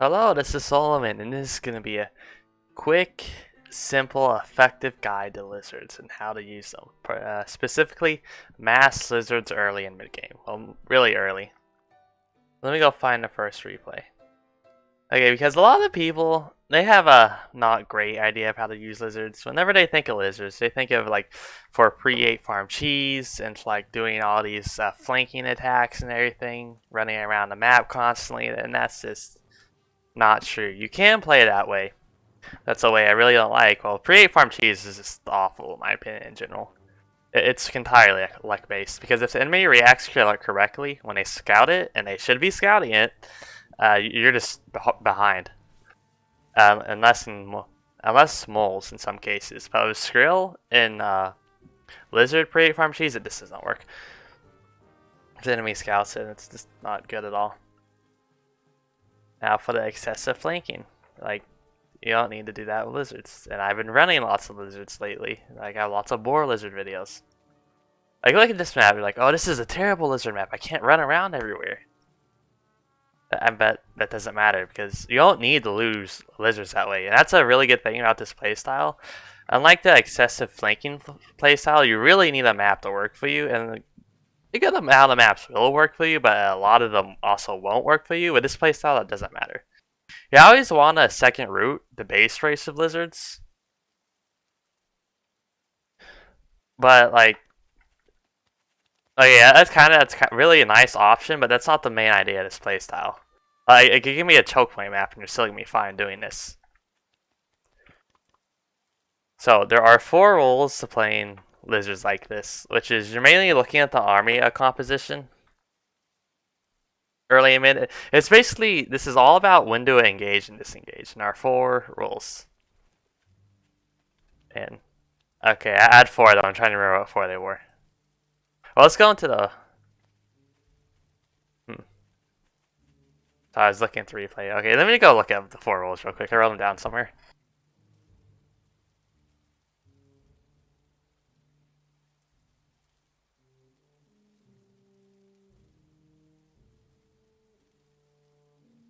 Hello, this is Solomon, and this is going to be a quick, simple, effective guide to lizards and how to use them. Specifically, mass lizards early in mid-game. Well, really early. Let me go find the first replay. Okay, because a lot of people, they have a not great idea of how to use lizards. Whenever they think of lizards, they think of like for pre-8 farm cheese and like doing all these flanking attacks and everything, running around the map constantly, and that's just not true. You can play it that way. That's a way I really don't like. Well, pre-8 farm cheese is just awful in my opinion in general. It's entirely luck based because if the enemy reacts correctly when they scout it, and they should be scouting it, you're just behind. Unless moles in some cases, but with Skrill and lizard pre-8 farm cheese, it just doesn't work. If the enemy scouts it, it's just not good at all. Now for the excessive flanking, like you don't need to do that with lizards. And I've been running lots of lizards lately. Like I have lots of boar lizard videos. Like look at this map, you're like, oh, this is a terrible lizard map. I can't run around everywhere. I bet that doesn't matter because you don't need to lose lizards that way. And that's a really good thing about this playstyle. Unlike the excessive flanking playstyle, you really need a map to work for you. And a good amount of maps will work for you, but a lot of them also won't work for you. With this playstyle, that doesn't matter. You always want a second route, the base race of lizards. But like, oh yeah, that's really a nice option, but that's not the main idea of this playstyle. Like, it could give me a choke point map, and you're still gonna be fine doing this. So there are 4 rules to playing lizards like this, which is you're mainly looking at the army composition. Early and mid, it's basically this is all about when to engage and disengage, and our 4 rules. And okay, I had 4 though. I'm trying to remember what 4 they were. Well, let's go into the. So I was looking at the replay. Okay, let me go look at the 4 rules real quick. I wrote them down somewhere.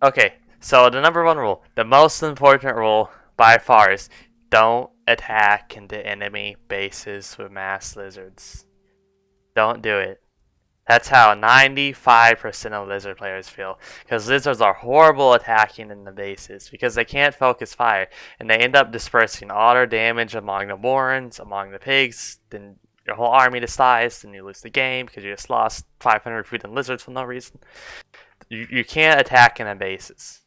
Okay, so the number 1 rule, the most important rule by far is don't attack into enemy bases with mass lizards. Don't do it. That's how 95% of lizard players feel. Because lizards are horrible attacking in the bases because they can't focus fire. And they end up dispersing all their damage among the warrens, among the pigs. Then your whole army just dies. Then you lose the game because you just lost 500 food and lizards for no reason. You can't attack in the bases.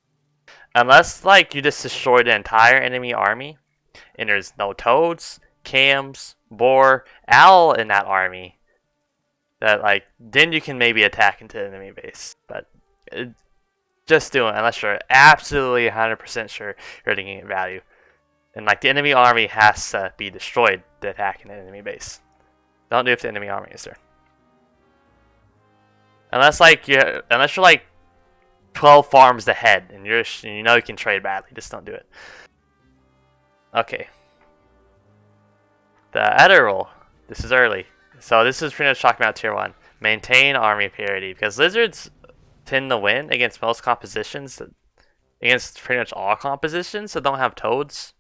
Unless like you just destroy the entire enemy army. And there's no toads, cams, boar, owl in that army. That like then you can maybe attack into the enemy base, but just do it unless you're absolutely 100% sure you're getting value. And like the enemy army has to be destroyed to attack an enemy base. Don't do it if the enemy army is there. Unless you're like 12 farms ahead and you know you can trade badly, just don't do it. Okay. The other rule. This is early. So this is pretty much talking about tier 1. Maintain army parity. Because lizards tend to win against most compositions. Against pretty much all compositions that don't have toads.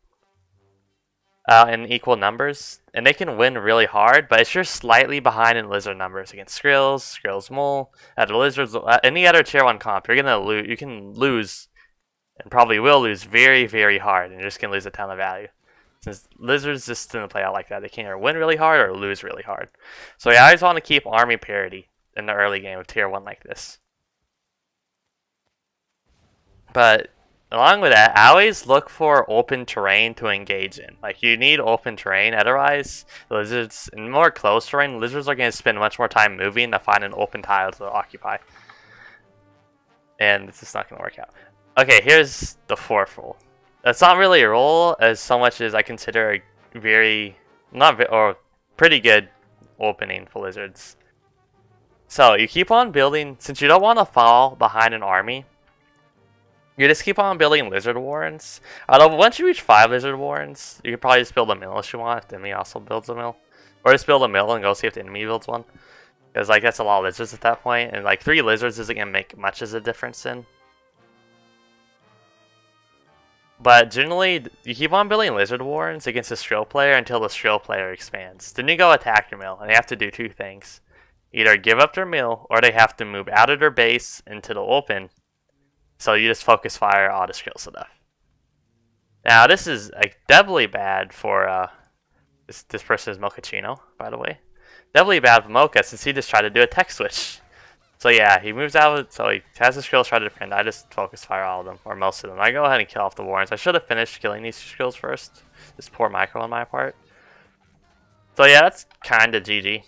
In equal numbers. And they can win really hard. But it's just slightly behind in lizard numbers. Against Skrills mole. The lizards, any other tier 1 comp. You're gonna lose. You can lose. And probably will lose very, very hard. And you're just gonna lose a ton of value. Since lizards just didn't play out like that, they can either win really hard or lose really hard. So yeah, I always want to keep army parity in the early game of tier 1 like this. But along with that, I always look for open terrain to engage in. Like you need open terrain, otherwise lizards in more close terrain, lizards are going to spend much more time moving to find an open tile to occupy. And it's just not going to work out. Okay, here's the 4th rule. That's not really a rule as so much as I consider a pretty good opening for lizards. So you keep on building, since you don't want to fall behind an army, you just keep on building lizard warrens. Although once you reach 5 lizard warrens, you can probably just build a mill if you want, if the enemy also builds a mill. Or just build a mill and go see if the enemy builds one. Because like that's a lot of lizards at that point, and like 3 lizards isn't going to make much of a difference in. But generally, you keep on building Lizard Warrens against the Skrill player until the Skrill player expands. Then you go attack your mill, and they have to do two things. Either give up their mill, or they have to move out of their base into the open. So you just focus fire all the Skrill stuff. Now, this is doubly bad for this person is Mochaccino, by the way. Doubly bad for Mocha since he just tried to do a tech switch. So yeah, he moves out, so he has the Skrills try to defend. I just focus fire all of them, or most of them. I go ahead and kill off the Warrens. I should have finished killing these Skrills first. Just poor micro on my part. So yeah, that's kind of GG.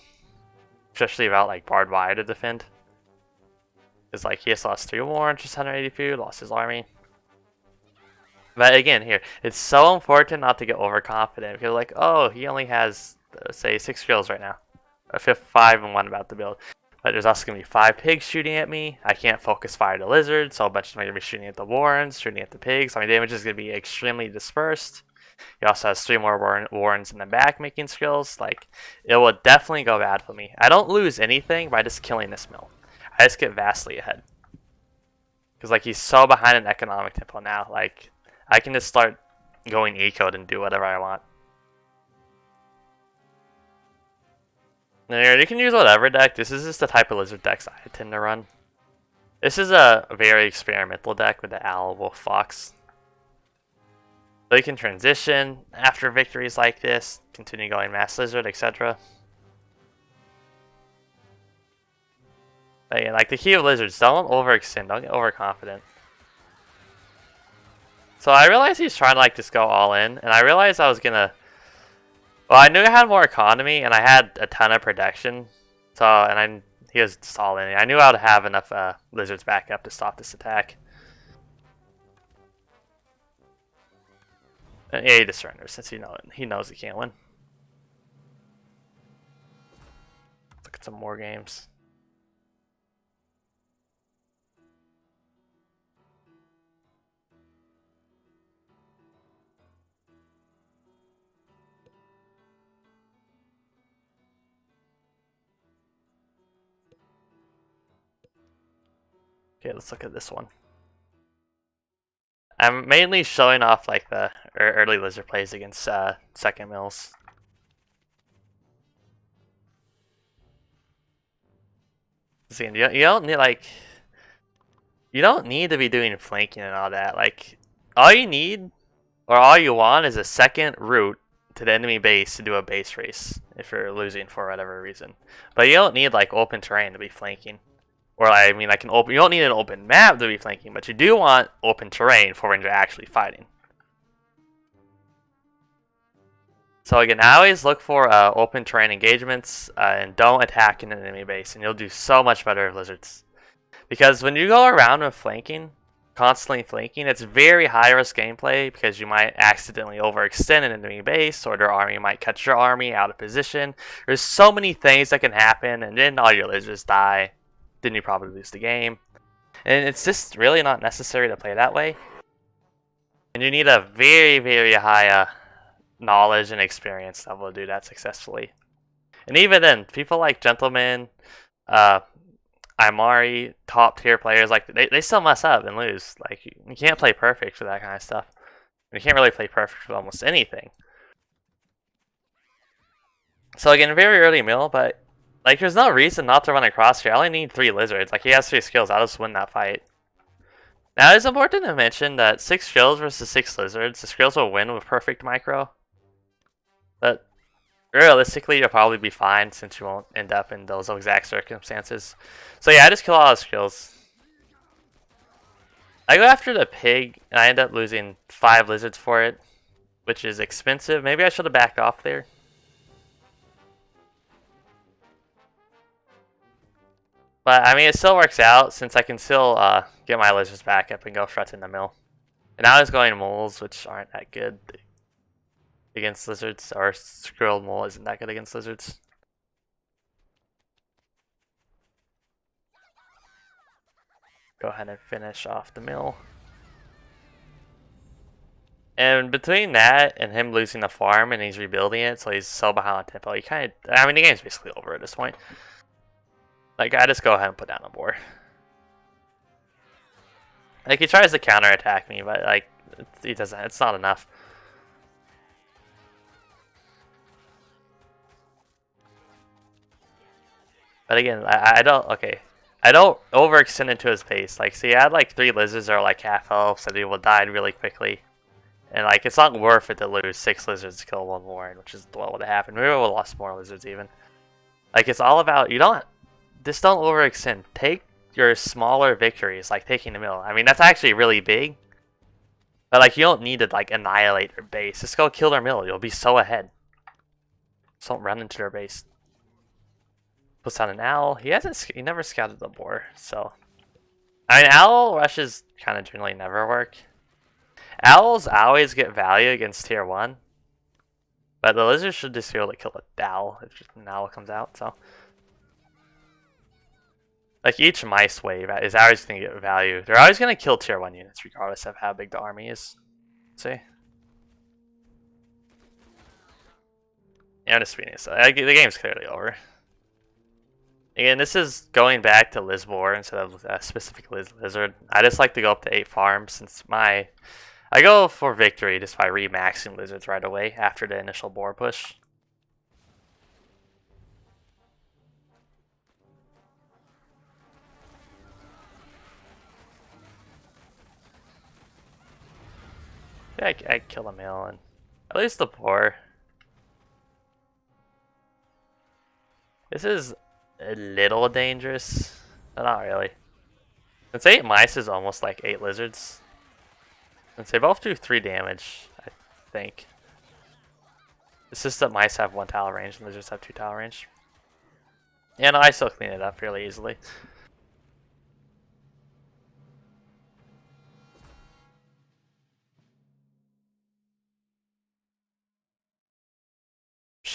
Especially about like Barbed Wire to defend. It's like he just lost 3 Warrens, just 180 food, lost his army. But again, here, it's so important not to get overconfident. Because like, oh, he only has, say, 6 Skrills right now. A 5 and 1 about to build. But there's also going to be 5 pigs shooting at me. I can't focus fire the lizard, so a bunch of them are going to be shooting at the Warrens, shooting at the pigs. So my damage is going to be extremely dispersed. He also has 3 more Warrens in the back making Skrills. Like, it will definitely go bad for me. I don't lose anything by just killing this mill. I just get vastly ahead. Because, like, he's so behind in economic tempo now. Like, I can just start going E-code and do whatever I want. You can use whatever deck. This is just the type of lizard decks I tend to run. This is a very experimental deck with the Owl, Wolf, Fox. So you can transition after victories like this, continue going Mass Lizard, etc. But yeah, like the key of lizards, don't overextend, don't get overconfident. So I realized he's trying to like just go all in, and I realized I was gonna. Well, I knew I had more economy, and I had a ton of protection. So, and he was just all in. I knew I would have enough lizards back up to stop this attack. And yeah, he just surrenders since he knows he can't win. Look at some more games. Okay, let's look at this one. I'm mainly showing off like the early lizard plays against second mills. See, you don't need you don't need to be doing flanking and all that. Like, all you need or all you want is a second route to the enemy base to do a base race if you're losing for whatever reason. But you don't need like open terrain to be flanking. Or I mean, like you don't need an open map to be flanking, but you do want open terrain for when you're actually fighting. So again, I always look for open terrain engagements and don't attack an enemy base, and you'll do so much better with lizards. Because when you go around with flanking, constantly flanking, it's very high risk gameplay because you might accidentally overextend an enemy base, or their army might catch your army out of position. There's so many things that can happen, and then all your lizards die. Then you probably lose the game. And it's just really not necessary to play that way. And you need a very, very high knowledge and experience level to do that successfully. And even then, people like Gentleman, Imari, top tier players, like they still mess up and lose. Like you can't play perfect for that kind of stuff. You can't really play perfect for almost anything. So again, very early mill, but like, there's no reason not to run across here. I only need 3 lizards. Like, he has 3 skills. I'll just win that fight. Now, it's important to mention that 6 skills versus 6 lizards. The skills will win with perfect micro. But realistically, you'll probably be fine since you won't end up in those exact circumstances. So yeah, I just kill all the skills. I go after the pig, and I end up losing 5 lizards for it, which is expensive. Maybe I should have backed off there. But, I mean, it still works out, since I can still get my lizards back up and go threaten the mill. And now he's going moles, which aren't that good against lizards, or Skrill mole isn't that good against lizards. Go ahead and finish off the mill. And between that and him losing the farm and he's rebuilding it, so he's so behind on tempo, he kind of, I mean, the game's basically over at this point. Like, I just go ahead and put down a board. Like, he tries to counterattack me, but, like, He doesn't. It's not enough. But again, I don't. Okay, I don't overextend into his pace. Like, see, I had like 3 lizards that are like half health, so they will die really quickly. And like, it's not worth it to lose 6 lizards to kill 1 Warren, which is what would have happened. Maybe we would have lost more lizards even. Like, it's all about just don't overextend. Take your smaller victories, like taking the mill. I mean, that's actually really big. But like, you don't need to like annihilate their base. Just go kill their mill. You'll be so ahead. Just don't run into their base. Puts down an owl. He never scouted the boar, so. I mean, owl rushes kind of generally never work. Owls always get value against tier 1. But the lizard should just be able to kill a owl if an owl comes out, so. Like, each mice wave is always going to get value. They're always going to kill tier 1 units regardless of how big the army is. Let's see. Yeah, I'm just reading this. The game's clearly over. Again, this is going back to Lizboar instead of a specific lizard. I just like to go up to 8 farms since I go for victory just by remaxing lizards right away after the initial boar push. Yeah, I kill a male and at least the boar. This is a little dangerous, but not really. Since 8 mice is almost like 8 lizards. Since they both do 3 damage, I think. It's just that mice have 1 tile range and lizards have 2 tile range. Yeah, no, I still clean it up fairly easily.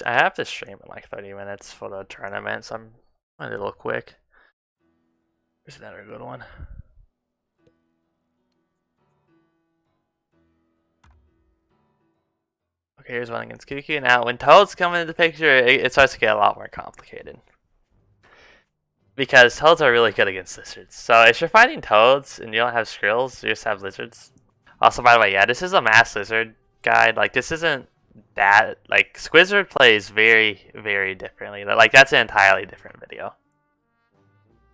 I have to stream in like 30 minutes for the tournament, so I'm going to do a little quick. Here's another good one. Okay, here's one against Kuki. Now, when Toads come into the picture, it starts to get a lot more complicated. Because Toads are really good against lizards. So if you're fighting Toads and you don't have Skrills, you just have lizards. Also, by the way, yeah, this is a mass lizard guide. Like, this isn't that. Like, Squizzard plays very, very differently. Like, that's an entirely different video.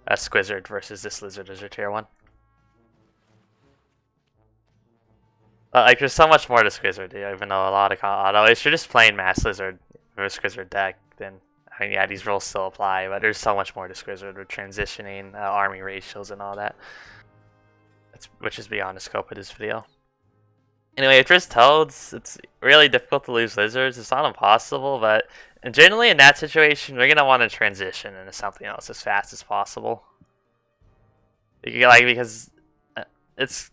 A Squizzard versus this lizard as your tier 1. Like, there's so much more to Squizzard, even though a lot of auto. If you're just playing mass lizard versus Squizzard deck, then I mean, yeah, these rules still apply, but there's so much more to Squizzard with transitioning, army ratios, and all that. Which is beyond the scope of this video. Anyway, if there's Toads, it's really difficult to lose lizards. It's not impossible, but generally in that situation, we're going to want to transition into something else as fast as possible. Because it's...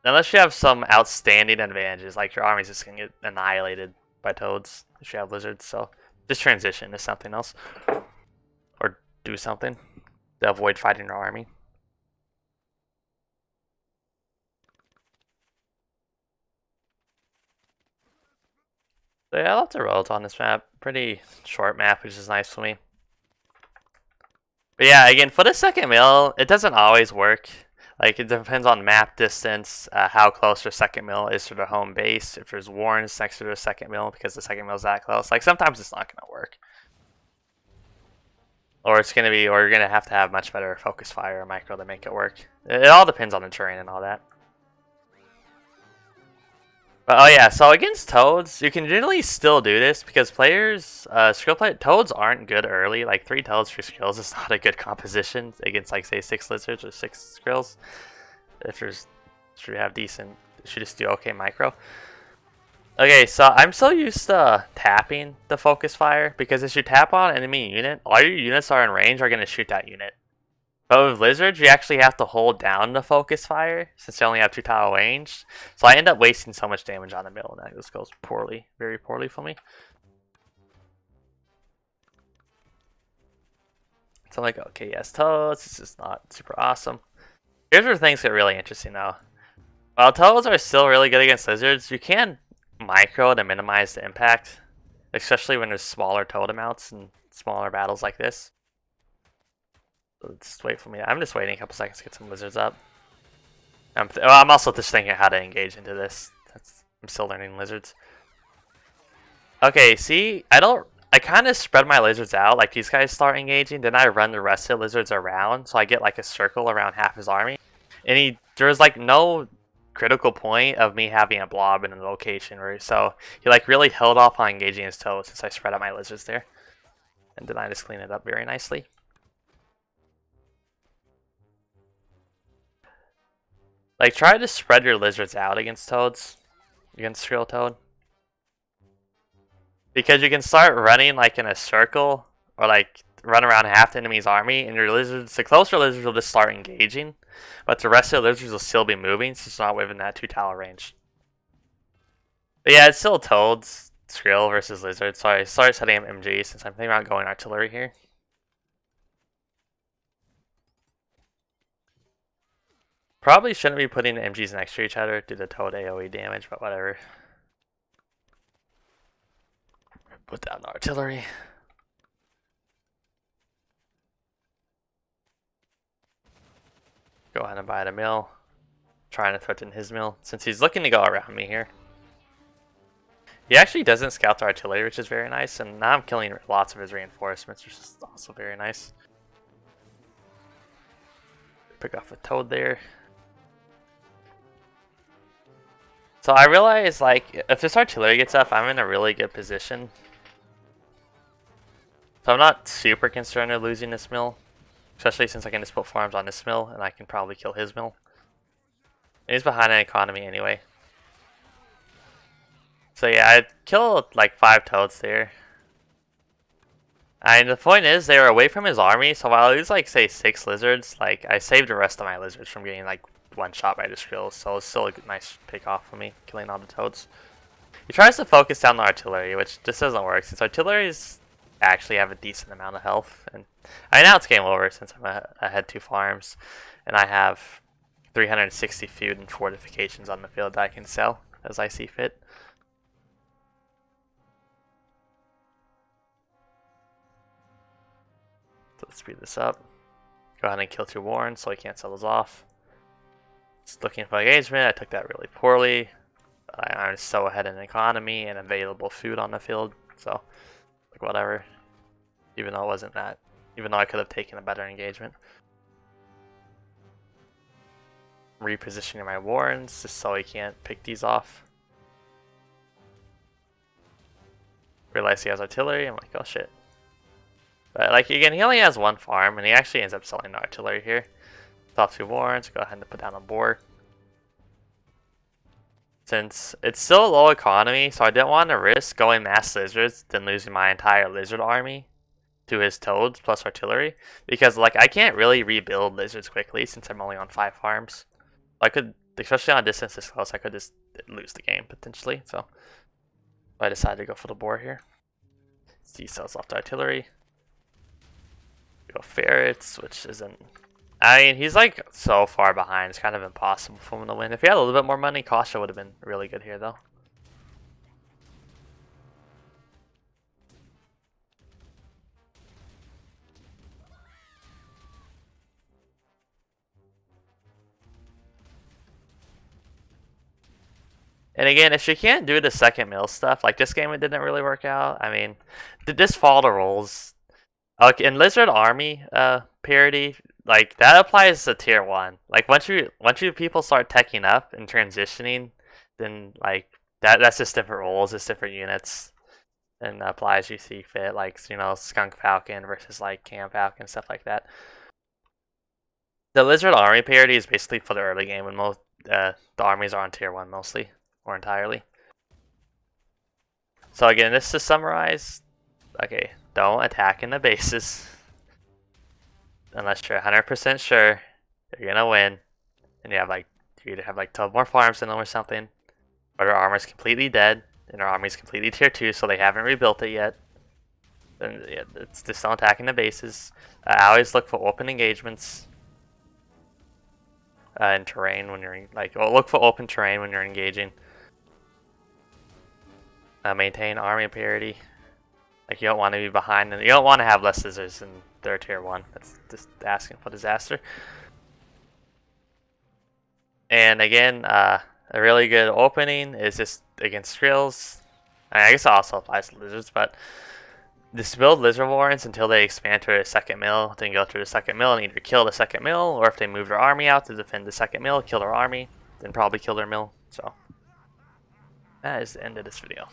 Unless you have some outstanding advantages, like your army's just going to get annihilated by Toads if you have lizards, so... Just transition to something else. Or do something to avoid fighting your army. So yeah, lots of roads on this map. Pretty short map, which is nice for me. But yeah, again, for the second mill, it doesn't always work. Like, it depends on map distance, how close your second mill is to the home base. If there's warrens next to the second mill because the second mill is that close. Like, sometimes it's not going to work. Or you're gonna have to have much better focus fire or micro to make it work. It all depends on the terrain and all that. But oh yeah, so against Toads, you can generally still do this because players, Toads aren't good early. Like 3 Toads for Skrills is not a good composition against like say 6 Lizards or 6 Skrills. If you have decent, you should just do okay micro. Okay, so I'm so used to tapping the focus fire because if you tap on an enemy unit, all your units are in range are going to shoot that unit. But with lizards, you actually have to hold down the focus fire since you only have 2 tile range. So I end up wasting so much damage on the middle, and that just goes poorly, very poorly for me. So I'm like, okay, yes, Toads, this is not super awesome. Here's where things get really interesting though. While Toads are still really good against lizards, you can micro to minimize the impact, especially when there's smaller toad amounts and smaller battles like this. So just wait for me. I'm just waiting a couple seconds to get some lizards up. I'm also just thinking how to engage into this. I'm still learning lizards. Okay, see, I kind of spread my lizards out. Like these guys start engaging, then I run the rest of the lizards around, so I get like a circle around half his army. And there's like no critical point of me having a blob in a location, right? So he like really held off on engaging his toes since I spread out my lizards there, and then I just clean it up very nicely. Like try to spread your lizards out against toads, against Skrill Toad. Because you can start running like in a circle or like run around half the enemy's army, and your lizards, the closer lizards will just start engaging, but the rest of the lizards will still be moving, so it's not within that 2-tower range. But yeah, it's still toads, Skrill versus lizard. So I started setting up MG since I'm thinking about going artillery here. Probably shouldn't be putting the MGs next to each other due to toad AoE damage, but whatever. Put down the artillery. Go ahead and buy the mill. Trying to threaten his mill since he's looking to go around me here. He actually doesn't scout the artillery, which is very nice, and now I'm killing lots of his reinforcements, which is also very nice. Pick off a toad there. So I realize, like, if this artillery gets up, I'm in a really good position. So I'm not super concerned with losing this mill, especially since I can just put farms on this mill, and I can probably kill his mill. And he's behind an economy anyway. So yeah, I killed like 5 toads there. And the point is, they were away from his army, so while I lose like, say, 6 lizards, like, I saved the rest of my lizards from getting like one shot by the skrills, so it's still a nice pick off for me, killing all the toads. He tries to focus down the artillery, which just doesn't work, since artilleries actually have a decent amount of health. And now it's game over since I had 2 farms, and I have 360 food and fortifications on the field that I can sell as I see fit. So let's speed this up. Go ahead and kill 2 warrens so he can't sell those off. Just looking for engagement, I took that really poorly. I'm so ahead in economy and available food on the field, so like whatever. Even though it wasn't that, even though I could have taken a better engagement. Repositioning my warrens just so he can't pick these off. Realize he has artillery, I'm like, oh shit. But like again, he only has 1 farm, and he actually ends up selling the artillery here. Top 2 warrens, go ahead and put down a boar. Since it's still low economy, so I didn't want to risk going mass lizards, then losing my entire lizard army to his toads plus artillery. Because like I can't really rebuild lizards quickly since I'm only on 5 farms. I could, especially on distance this close, I could just lose the game potentially. So I decided to go for the boar here. He sells off the artillery. Go ferrets, which isn't. I mean, he's like so far behind. It's kind of impossible for him to win. If he had a little bit more money, Kasha would have been really good here, though. And again, if she can't do the second mill stuff, like this game, it didn't really work out. I mean, did this follow the rules? Okay, in Lizard Army parity, like that applies to tier 1. Like once you people start teching up and transitioning, then like that's just different roles, it's different units, and applies you see fit. Like Skunk Falcon versus like Cam Falcon, stuff like that. The Lizard Army parity is basically for the early game when most the armies are on tier 1 mostly or entirely. So again, this to summarize, okay, don't attack in the bases unless you're 100% sure you're gonna win, and you either have like 12 more farms in them or something, or their armor's completely dead and their army's completely tier 2, so they haven't rebuilt it yet. Then yeah, it's just don't attack in the bases. I always look for open engagements in terrain when you're look for open terrain when you're engaging. Maintain army parity. Like you don't want to be behind, and you don't want to have less lizards in their tier 1. That's just asking for disaster. And again, a really good opening is just against Skrills. I guess it also applies to Lizards, but just build Lizard Warrens until they expand to a second mill, then go through the second mill and either kill the second mill, or if they move their army out to defend the second mill, kill their army, then probably kill their mill. So that is the end of this video.